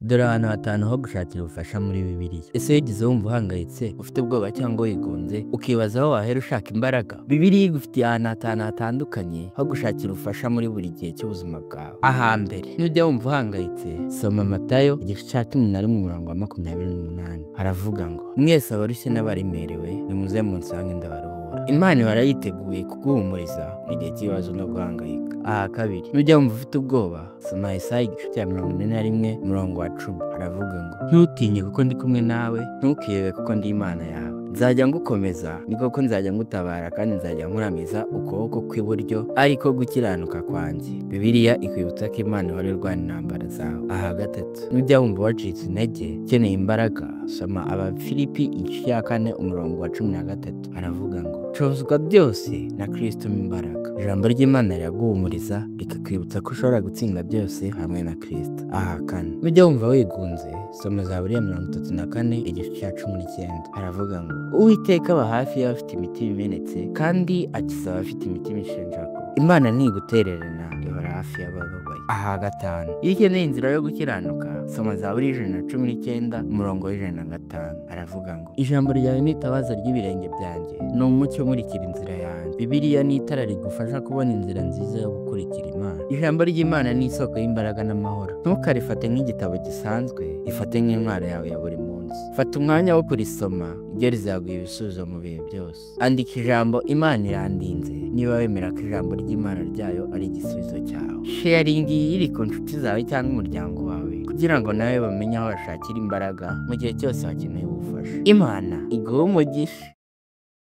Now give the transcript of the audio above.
Dore ahantu hatanu ho gushakira ubufasha muri Bibiliya. Ese wigeze wumva uhangayitse, ufite ubwoba cyangwa wigunze, ukibaza aho wahera ushaka imbaraga? Bibiliya igufitiye ahantu hatanu hatandukanye ho gushakira ubufasha muri buri gihe cy'ubuzima bwawe. Ahambere, nujya wumva uhangayitse, soma Matayo igice cya 11 umurongo wa 28. Haravuga ngo, mwese abarushye n'abaremerewe nimuze munsange ndabaruhura. Imana ihora yiteguye kuguhumuriza mu gihe cy'ibibazo no guhangayika. Aha kabiri, nujya wumva ufite ubwoba, soma Yesaya igice cya 41 umurongo wa 10. Haravuga ngo, ntutinye kuko ndi kumwe nawe, ntukihebe kuko ndi Imana yawe. Nzajya ngukomeza, ni koko nzajya ngutabara, kandi nzajya nkuramiza ukuboko kw'iburyo, ariko gukiranuka kwanjye. Bibiliya ikwibutsa ko Imana ihora irwana intambara zawe. Aha gatatu, nujya wumva wacitse intege, ukeneye imbaraga, soma Abafilipi igice cya 4 umurongo wa 13. Haravuga ngo, nshobozwa byose na Kristo imbaraga. Ijambo ry'Imana riraguhumuriza, rikakwibutsa ko ushobora gutsinda byose hamwe na Kristo. Aha kane, nujya wumva wigunze, soma Zaburi ya 34 igice cya 19. Haravuga ngo, Uwiteka aba hafi y'abafite imitima imenetse, kandi akiza abafite imitima ishenjaguwe. Imana ntigutererana, ihora hafi y'abababaye. Aha gatanu, iyo ukeneye inzira yo gukiranuka, soma Zaburi 119 umurongo wa 105. Haravuga ngo, ijambo ryawe ni itabaza ry'ibirenge byanjye, ni umucyo umurikira inzira yanjye. Bibiliya ni itara rigufasha kubona inzira nziza yo gukurikira Imana. Ijambo ry'Imana ni isoko y'imbaraga n'amahoro. Ntukarifate nk'igitabo gisanzwe, ifate nk'intwaro yawe ya buri munsi. Fata umwanya wo kurisoma, iryo rizaguha ibisubizo mu bihe byose. Andika ijambo Imana irandinze, niba wemera ko ijambo ry'Imana ryayo ari igisubizo cyawe. Sharing iri ku nshuti zawe cyangwa umuryango wawe, kugira ngo nawe bamenye aho bashakira imbaraga mu gihe cyose bakeneye ubufasha. Imana iguhe umugisha.